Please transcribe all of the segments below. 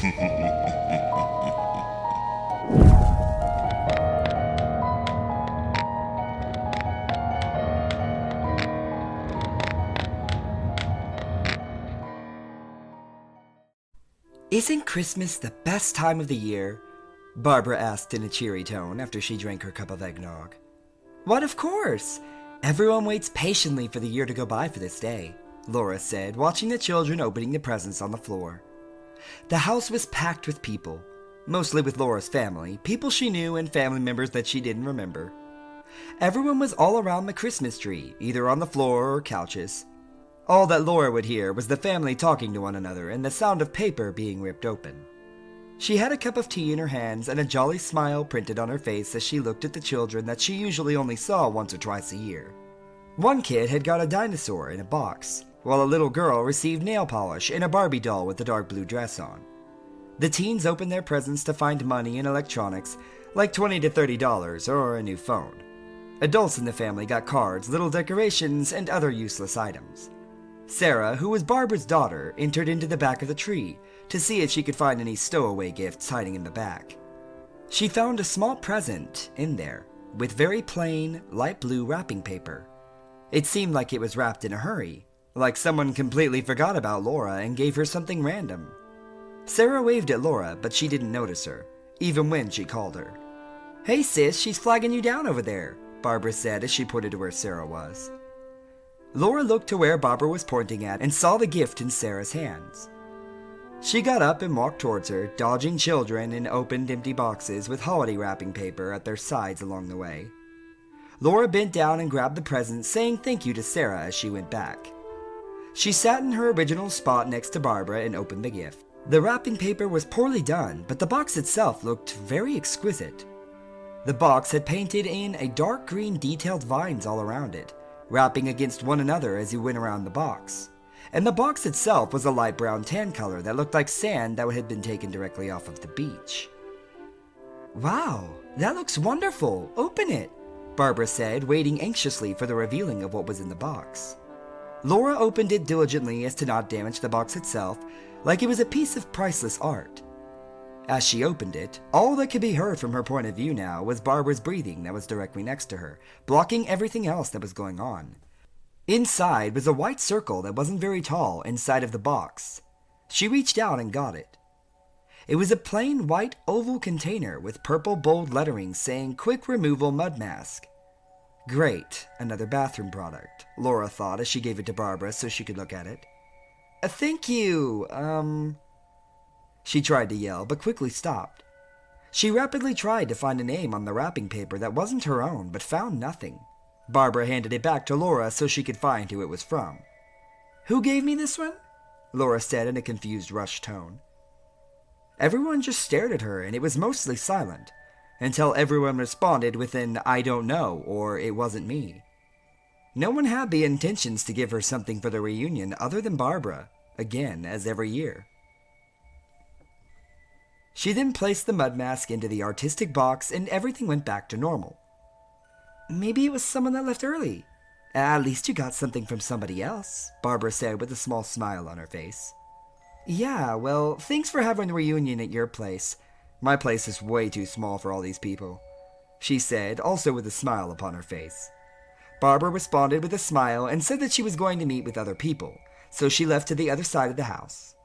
Isn't Christmas the best time of the year? Barbara asked in a cheery tone after she drank her cup of eggnog. What, of course! Everyone waits patiently for the year to go by for this day, Laura said, watching the children opening the presents on the floor. The house was packed with people, mostly with Laura's family, people she knew and family members that she didn't remember. Everyone was all around the Christmas tree, either on the floor or couches. All that Laura would hear was the family talking to one another and the sound of paper being ripped open. She had a cup of tea in her hands and a jolly smile printed on her face as she looked at the children that she usually only saw once or twice a year. One kid had got a dinosaur in a box, while a little girl received nail polish and a Barbie doll with a dark blue dress on. The teens opened their presents to find money and electronics, like $20 to $30 or a new phone. Adults in the family got cards, little decorations, and other useless items. Sarah, who was Barbara's daughter, entered into the back of the tree to see if she could find any stowaway gifts hiding in the back. She found a small present in there, with very plain, light blue wrapping paper. It seemed like it was wrapped in a hurry, like someone completely forgot about Laura and gave her something random. Sarah waved at Laura, but she didn't notice her, even when she called her. "Hey sis, she's flagging you down over there," Barbara said as she pointed to where Sarah was. Laura looked to where Barbara was pointing at and saw the gift in Sarah's hands. She got up and walked towards her, dodging children and opened empty boxes with holiday wrapping paper at their sides along the way. Laura bent down and grabbed the present, saying thank you to Sarah as she went back. She sat in her original spot next to Barbara and opened the gift. The wrapping paper was poorly done, but the box itself looked very exquisite. The box had painted in a dark green detailed vines all around it, wrapping against one another as you went around the box. And the box itself was a light brown tan color that looked like sand that had been taken directly off of the beach. "Wow, that looks wonderful! Open it!" Barbara said, waiting anxiously for the revealing of what was in the box. Laura opened it diligently as to not damage the box itself, like it was a piece of priceless art. As she opened it, all that could be heard from her point of view now was Barbara's breathing that was directly next to her, blocking everything else that was going on. Inside was a white circle that wasn't very tall inside of the box. She reached out and got it. It was a plain white oval container with purple bold lettering saying "Quick Removal Mud Mask." Great, another bathroom product, Laura thought as she gave it to Barbara so she could look at it. Thank you, She tried to yell, but quickly stopped. She rapidly tried to find a name on the wrapping paper that wasn't her own, but found nothing. Barbara handed it back to Laura so she could find who it was from. "Who gave me this one?" Laura said in a confused, rushed tone. Everyone just stared at her, and it was mostly silent, until everyone responded with an "I don't know" or "It wasn't me." No one had the intentions to give her something for the reunion other than Barbara, again, as every year. She then placed the mud mask into the artistic box and everything went back to normal. "Maybe it was someone that left early. At least you got something from somebody else," Barbara said with a small smile on her face. "Yeah, well, thanks for having the reunion at your place. My place is way too small for all these people," she said, also with a smile upon her face. Barbara responded with a smile and said that she was going to meet with other people, so she left to the other side of the house.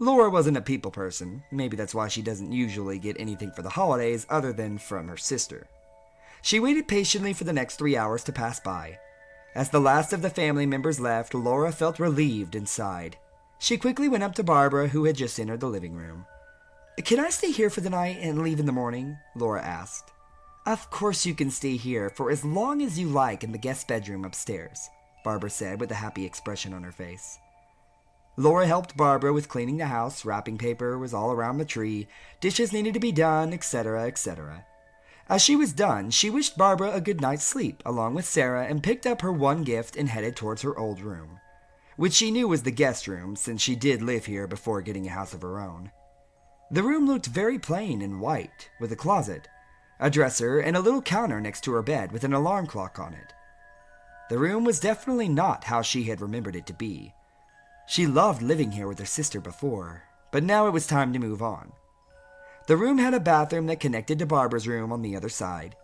Laura wasn't a people person. Maybe that's why she doesn't usually get anything for the holidays other than from her sister. She waited patiently for the next 3 hours to pass by. As the last of the family members left, Laura felt relieved and sighed. She quickly went up to Barbara, who had just entered the living room. "Can I stay here for the night and leave in the morning?" Laura asked. "Of course you can stay here for as long as you like in the guest bedroom upstairs," Barbara said with a happy expression on her face. Laura helped Barbara with cleaning the house, wrapping paper was all around the tree, dishes needed to be done, etc., etc. As she was done, she wished Barbara a good night's sleep, along with Sarah, and picked up her one gift and headed towards her old room, which she knew was the guest room, since she did live here before getting a house of her own. The room looked very plain and white, with a closet, a dresser, and a little counter next to her bed with an alarm clock on it. The room was definitely not how she had remembered it to be. She loved living here with her sister before, but now it was time to move on. The room had a bathroom that connected to Barbara's room on the other side.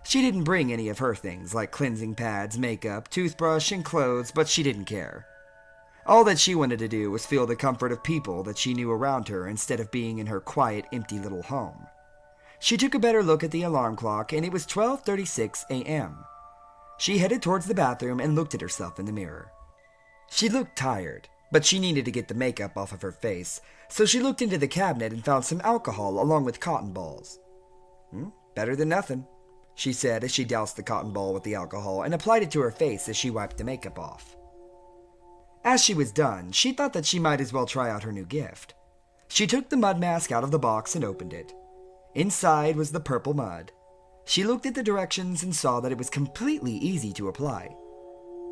She didn't bring any of her things, like cleansing pads, makeup, toothbrush, and clothes, but she didn't care. All that she wanted to do was feel the comfort of people that she knew around her instead of being in her quiet, empty little home. She took a better look at the alarm clock, and it was 12:36 a.m. She headed towards the bathroom and looked at herself in the mirror. She looked tired, but she needed to get the makeup off of her face, so she looked into the cabinet and found some alcohol along with cotton balls. Better than nothing, she said as she doused the cotton ball with the alcohol and applied it to her face as she wiped the makeup off. As she was done, she thought that she might as well try out her new gift. She took the mud mask out of the box and opened it. Inside was the purple mud. She looked at the directions and saw that it was completely easy to apply.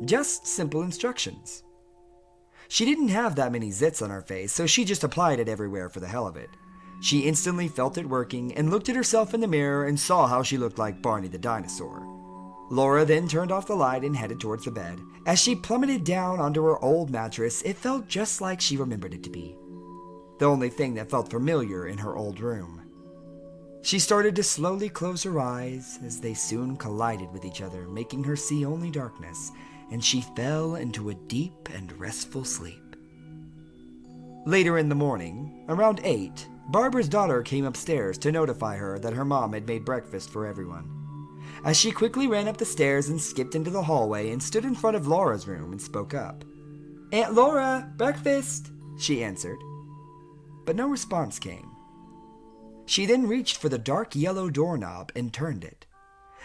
Just simple instructions. She didn't have that many zits on her face, so she just applied it everywhere for the hell of it. She instantly felt it working and looked at herself in the mirror and saw how she looked like Barney the dinosaur. Laura then turned off the light and headed towards the bed. As she plummeted down onto her old mattress, it felt just like she remembered it to be. The only thing that felt familiar in her old room. She started to slowly close her eyes as they soon collided with each other, making her see only darkness, and she fell into a deep and restful sleep. Later in the morning, around 8, Barbara's daughter came upstairs to notify her that her mom had made breakfast for everyone. As she quickly ran up the stairs and skipped into the hallway and stood in front of Laura's room and spoke up. "Aunt Laura, breakfast," she answered. But no response came. She then reached for the dark yellow doorknob and turned it.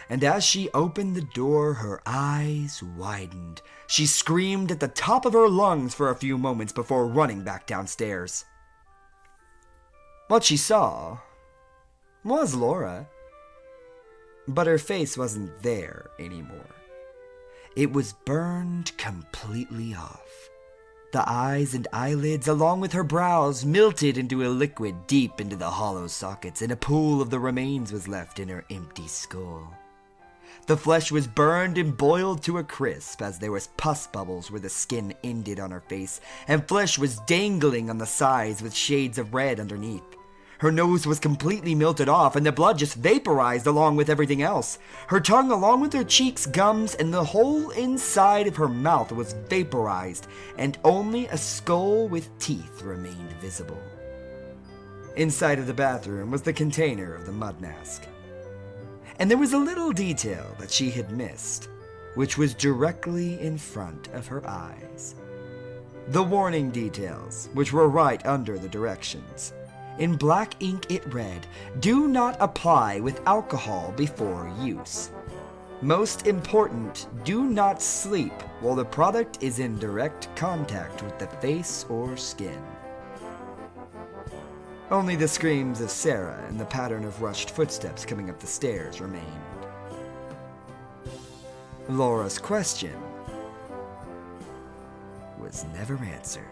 And as she opened the door, her eyes widened. She screamed at the top of her lungs for a few moments before running back downstairs. What she saw was Laura. But her face wasn't there anymore. It was burned completely off. The eyes and eyelids, along with her brows, melted into a liquid deep into the hollow sockets, and a pool of the remains was left in her empty skull. The flesh was burned and boiled to a crisp, as there was pus bubbles where the skin ended on her face, and flesh was dangling on the sides with shades of red underneath. Her nose was completely melted off, and the blood just vaporized along with everything else. Her tongue, along with her cheeks, gums, and the whole inside of her mouth was vaporized, and only a skull with teeth remained visible. Inside of the bathroom was the container of the mud mask. And there was a little detail that she had missed, which was directly in front of her eyes. The warning details, which were right under the directions. In black ink it read, "Do not apply with alcohol before use." Most important, do not sleep while the product is in direct contact with the face or skin. Only the screams of Sarah and the pattern of rushed footsteps coming up the stairs remained. Laura's question was never answered.